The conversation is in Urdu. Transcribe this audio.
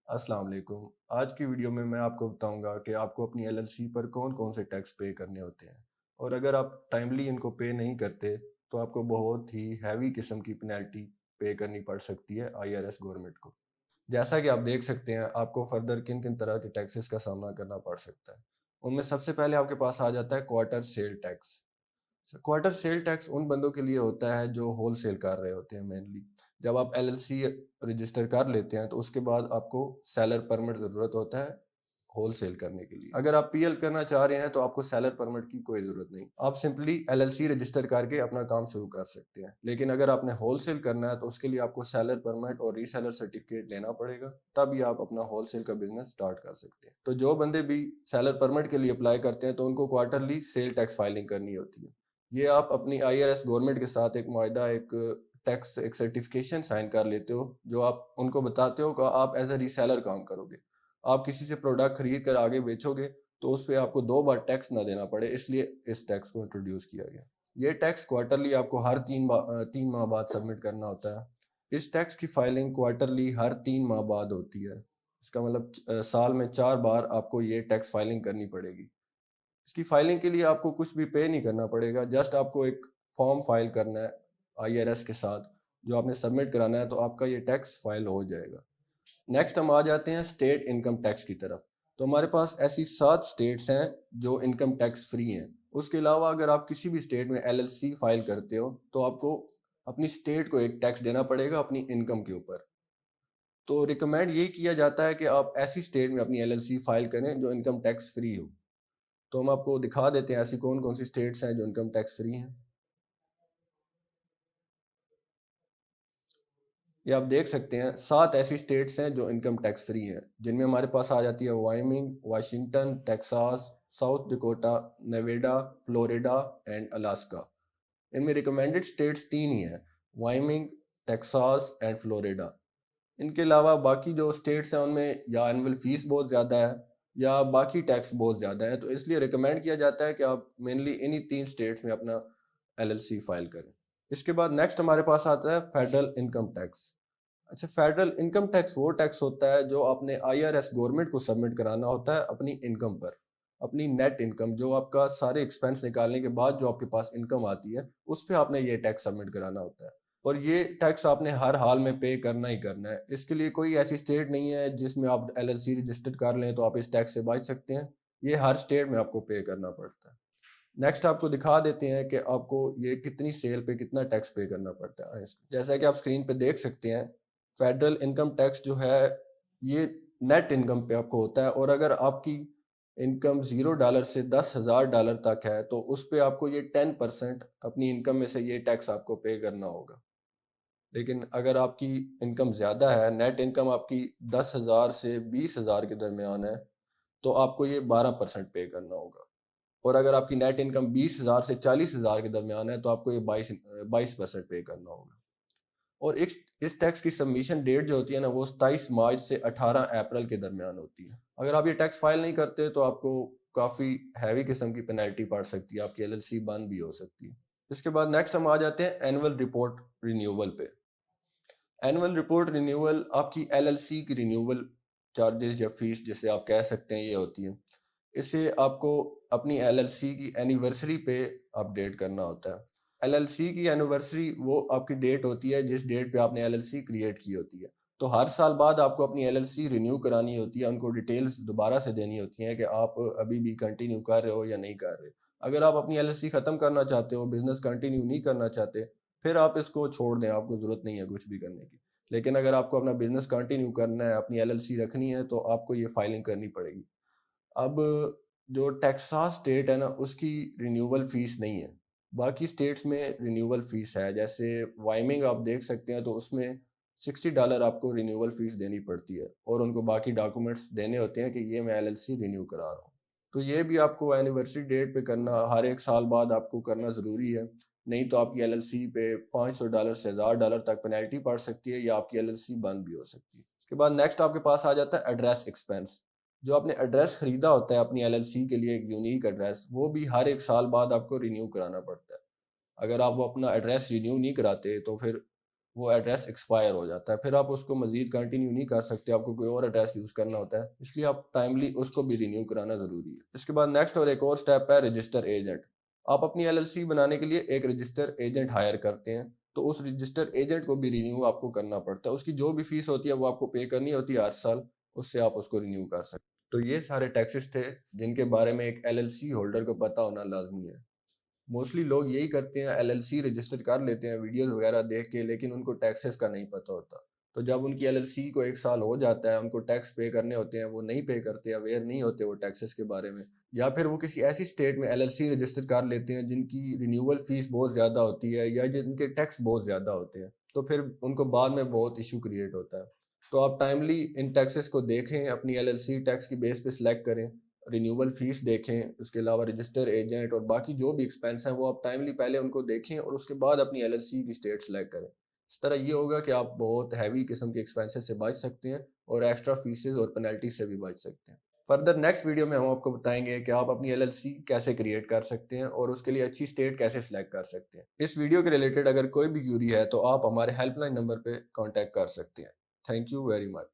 السلام علیکم۔ آج کی ویڈیو میں آپ کو بتاؤں گا کہ آپ کو اپنی ایل ایل سی پر کون کون سے ٹیکس پے کرنے ہوتے ہیں، اور اگر آپ ٹائملی ان کو پے نہیں کرتے تو آپ کو بہت ہی ہیوی قسم کی پینالٹی پے کرنی پڑ سکتی ہے آئی آر ایس گورنمنٹ کو۔ جیسا کہ آپ دیکھ سکتے ہیں آپ کو فردر کن کن طرح کے ٹیکسز کا سامنا کرنا پڑ سکتا ہے۔ ان میں سب سے پہلے آپ کے پاس آ جاتا ہے quarter sale tax. Quarter sale tax ان بندوں کے لیے ہوتا ہے جو ہول سیل کر رہے ہوتے ہیں مینلی۔ جب آپ ایل ایل سی رجسٹر کر لیتے ہیں تو اس کے بعد آپ کو سیلر پرمٹ ضرورت ہوتا ہے ہول سیل کرنے کے لیے۔ اگر آپ پی ایل کرنا چاہ رہے ہیں تو آپ کو سیلر پرمٹ کی کوئی ضرورت نہیں، آپ simply L L C register کر کے اپنا کام شروع کر سکتے ہیں۔ لیکن اگر آپ نے ہول سیل کرنا ہے تو اس کے لیے آپ کو سیلر پرمٹ اور ری سیلر سرٹیفکیٹ لینا پڑے گا، تب ہی آپ اپنا ہول سیل کا بزنس سٹارٹ کر سکتے ہیں۔ تو جو بندے بھی سیلر پرمٹ کے لیے اپلائی کرتے ہیں تو ان کو کوارٹرلی سیل ٹیکس فائلنگ کرنی ہوتی ہے۔ یہ آپ اپنی آئی آر ایس گورنمنٹ کے ساتھ ایک معاہدہ، ایک ٹیکس، ایک سرٹیفکیشن سائن کر لیتے ہو جو آپ ان کو بتاتے ہو کہ آپ ایز اے ری سیلر کام کرو گے۔ آپ کسی سے پروڈکٹ خرید کر آگے بیچو گے تو اس پہ آپ کو 2 بار ٹیکس نہ دینا پڑے، اس لیے اس ٹیکس کو انٹروڈیوس کیا گیا۔ یہ ٹیکس کوارٹرلی آپ کو ہر 3 ماہ بعد سبمٹ کرنا ہوتا ہے۔ اس ٹیکس کی فائلنگ کوارٹرلی ہر 3 ماہ بعد ہوتی ہے۔ اس کا مطلب سال میں 4 بار آپ کو یہ ٹیکس فائلنگ کرنی پڑے گی۔ اس کی فائلنگ کے لیے آپ کو کچھ بھی پے نہیں کرنا پڑے گا، جسٹ آپ کو ایک فارم فائل کرنا ہے آئی آر ایس کے ساتھ جو آپ نے سبمٹ کرانا ہے، تو آپ کا یہ ٹیکس فائل ہو جائے گا۔ نیکسٹ ہم آ جاتے ہیں اسٹیٹ انکم ٹیکس کی طرف۔ تو ہمارے پاس ایسی 7 اسٹیٹس ہیں جو انکم ٹیکس فری ہیں۔ اس کے علاوہ اگر آپ کسی بھی اسٹیٹ میں ایل ایل سی فائل کرتے ہو تو آپ کو اپنی اسٹیٹ کو ایک ٹیکس دینا پڑے گا اپنی انکم کے اوپر۔ تو ریکمینڈ یہی کیا جاتا ہے کہ آپ ایسی اسٹیٹ میں اپنی ایل ایل سی فائل کریں جو انکم ٹیکس فری ہو۔ تو ہم آپ کو دکھا دیتے ہیں ایسی کون کون سی اسٹیٹس ہیں جو انکم ٹیکس فری ہیں۔ یہ آپ دیکھ سکتے ہیں 7 ایسی اسٹیٹس ہیں جو انکم ٹیکس فری ہیں، جن میں ہمارے پاس آ جاتی ہے Wyoming, Washington, Texas, South Dakota, Nevada, Florida and Alaska. ان میں ریکمینڈڈ اسٹیٹس 3 ہی ہیں، وائمنگ، ٹیکساس اینڈ فلوریڈا۔ ان کے علاوہ باقی جو اسٹیٹس ہیں ان میں یا اینول فیس بہت زیادہ ہے یا باقی ٹیکس بہت زیادہ ہے، تو اس لیے ریکمینڈ کیا جاتا ہے کہ آپ مینلی انہی 3 اسٹیٹس میں اپنا ایل ایل سی فائل کریں۔ اس کے بعد نیکسٹ ہمارے پاس آتا ہے فیڈرل انکم ٹیکس۔ اچھا، فیڈرل انکم ٹیکس وہ ٹیکس ہوتا ہے جو آپ نے آئی آر ایس گورنمنٹ کو سبمٹ کرانا ہوتا ہے اپنی انکم پر، اپنی نیٹ انکم، جو آپ کا سارے ایکسپینس نکالنے کے بعد جو آپ کے پاس انکم آتی ہے اس پہ آپ نے یہ ٹیکس سبمٹ کرانا ہوتا ہے، اور یہ ٹیکس آپ نے ہر حال میں پے کرنا ہی کرنا ہے۔ اس کے لیے کوئی ایسی اسٹیٹ نہیں ہے جس میں آپ ایل ایل سی رجسٹر کر لیں تو آپ اس ٹیکس سے بچ سکتے ہیں، یہ ہر اسٹیٹ میں آپ کو پے کرنا پڑتا ہے۔ نیکسٹ آپ کو دکھا دیتے ہیں کہ آپ کو یہ کتنی سیل پہ کتنا ٹیکس پے کرنا پڑتا ہے۔ جیسا کہ آپ اسکرین پہ دیکھ سکتے ہیں، فیڈرل انکم ٹیکس جو ہے یہ نیٹ انکم پہ آپ کو ہوتا ہے، اور اگر آپ کی انکم $0 سے $10,000 تک ہے تو اس پہ آپ کو یہ 10% اپنی انکم میں سے یہ ٹیکس آپ کو پے کرنا ہوگا۔ لیکن اگر آپ کی انکم زیادہ ہے، نیٹ انکم آپ کی 10,000 سے 20,000 کے درمیان ہے، تو آپ کو یہ 12% پے کرنا ہوگا، اور اگر آپ کی نیٹ انکم 20,000 سے 40,000 کے درمیان ہے تو آپ کو یہ 22% پے کرنا ہوگا۔ اور اس ٹیکس کی سبمیشن ڈیٹ جو ہوتی ہے نا، وہ 27 مارچ سے 18 اپریل کے درمیان ہوتی ہے۔ اگر آپ یہ ٹیکس فائل نہیں کرتے تو آپ کو کافی ہیوی قسم کی پینالٹی پڑ سکتی ہے، آپ کی ایل ایل سی بند بھی ہو سکتی ہے۔ اس کے بعد نیکسٹ ہم آ جاتے ہیں اینول رپورٹ رینیول پہ۔ اینول رپورٹ رینیول آپ کی ایل ایل سی کی رینیول چارجز یا فیس جسے آپ کہہ سکتے ہیں یہ ہوتی ہے۔ اسے آپ کو اپنی ایل ایل سی کی اینیورسری پہ اپ ڈیٹ کرنا ہوتا ہے۔ ایل ایل سی کی اینیورسری وہ آپ کی ڈیٹ ہوتی ہے جس ڈیٹ پہ آپ نے ایل ایل سی کریٹ کی ہوتی ہے۔ تو ہر سال بعد آپ کو اپنی ایل ایل سی رینیو کرانی ہوتی ہے، ان کو ڈیٹیلز دوبارہ سے دینی ہوتی ہیں کہ آپ ابھی بھی کنٹینیو کر رہے ہو یا نہیں کر رہے۔ اگر آپ اپنی ایل ایل سی ختم کرنا چاہتے ہو، بزنس کنٹینیو نہیں کرنا چاہتے، پھر آپ اس کو چھوڑ دیں، آپ کو ضرورت نہیں ہے کچھ بھی کرنے کی۔ لیکن اگر آپ کو اپنا بزنس کنٹینیو کرنا ہے، اپنی ایل ایل سی رکھنی ہے، تو آپ کو یہ فائلنگ کرنی پڑے گی۔ اب جو ٹیکساس اسٹیٹ ہے نا، اس کی رینیول فیس نہیں ہے، باقی اسٹیٹس میں رینیول فیس ہے۔ جیسے وائمنگ آپ دیکھ سکتے ہیں تو اس میں $60 آپ کو رینیول فیس دینی پڑتی ہے، اور ان کو باقی ڈاکومنٹس دینے ہوتے ہیں کہ یہ میں ایل ایل سی رینیو کرا رہا ہوں۔ تو یہ بھی آپ کو اینیورسری ڈیٹ پہ کرنا، ہر ایک سال بعد آپ کو کرنا ضروری ہے، نہیں تو آپ کی ایل ایل سی پہ $500 سے $1,000 تک پینالٹی پڑ سکتی ہے، یا آپ کی ایل ایل سی بند بھی ہو سکتی ہے۔ اس کے بعد نیکسٹ آپ کے پاس آ جاتا ہے ایڈریس ایکسپینس۔ جو آپ نے ایڈریس خریدا ہوتا ہے اپنی ایل ایل سی کے لیے، ایک یونیک ایڈریس، وہ بھی ہر ایک سال بعد آپ کو رینیو کرانا پڑتا ہے۔ اگر آپ وہ اپنا ایڈریس رینیو نہیں کراتے تو پھر وہ ایڈریس ایکسپائر ہو جاتا ہے، پھر آپ اس کو مزید کنٹینیو نہیں کر سکتے، آپ کو کوئی اور ایڈریس یوز کرنا ہوتا ہے، اس لیے آپ ٹائملی اس کو بھی رینیو کرانا ضروری ہے۔ اس کے بعد نیکسٹ اور ایک اور سٹیپ ہے رجسٹر ایجنٹ۔ آپ اپنی ایل ایل سی بنانے کے لیے ایک رجسٹر ایجنٹ ہائر کرتے ہیں، تو اس رجسٹر ایجنٹ کو بھی رینیو آپ کو کرنا پڑتا ہے، اس کی جو بھی فیس ہوتی ہے وہ آپ کو پے کرنی ہوتی ہے ہر سال، اس سے آپ اس کو رینیو کر سکتے ہیں۔ تو یہ سارے ٹیکسز تھے جن کے بارے میں ایک ایل ایل سی ہولڈر کو پتہ ہونا لازمی ہے۔ موسٹلی لوگ یہی کرتے ہیں، ایل ایل سی رجسٹر کر لیتے ہیں ویڈیوز وغیرہ دیکھ کے، لیکن ان کو ٹیکسز کا نہیں پتہ ہوتا۔ تو جب ان کی ایل ایل سی کو 1 سال ہو جاتا ہے، ان کو ٹیکس پے کرنے ہوتے ہیں، وہ نہیں پے کرتے، اویئر نہیں ہوتے وہ ٹیکسز کے بارے میں، یا پھر وہ کسی ایسی اسٹیٹ میں ایل ایل سی رجسٹر کر لیتے ہیں جن کی رینیول فیس بہت زیادہ ہوتی ہے یا جن کے ٹیکس بہت زیادہ ہوتے ہیں، تو پھر ان کو بعد میں بہت ایشو کریٹ ہوتا ہے۔ تو آپ ٹائملی ان ٹیکسز کو دیکھیں، اپنی ایل ایل سی ٹیکس کی بیس پہ سلیکٹ کریں، رینیول فیس دیکھیں، اس کے علاوہ رجسٹر ایجنٹ اور باقی جو بھی ایکسپینس ہیں وہ آپ ٹائملی پہلے ان کو دیکھیں اور اس کے بعد اپنی ایل ایل سی کی اسٹیٹ سلیکٹ کریں۔ اس طرح یہ ہوگا کہ آپ بہت ہیوی قسم کے ایکسپینسز سے بچ سکتے ہیں اور ایکسٹرا فیسز اور پینلٹی سے بھی بچ سکتے ہیں۔ فردر نیکسٹ ویڈیو میں ہم آپ کو بتائیں گے کہ آپ اپنی ایل ایل سی کیسے کریٹ کر سکتے ہیں اور اس کے لیے اچھی اسٹیٹ کیسے سلیکٹ کر سکتے ہیں۔ اس ویڈیو کے ریلیٹڈ اگر کوئی بھی کیوری ہے تو آپ ہمارے ہیلپ لائن نمبر پہ کانٹیکٹ کر سکتے ہیں۔ Thank you very much.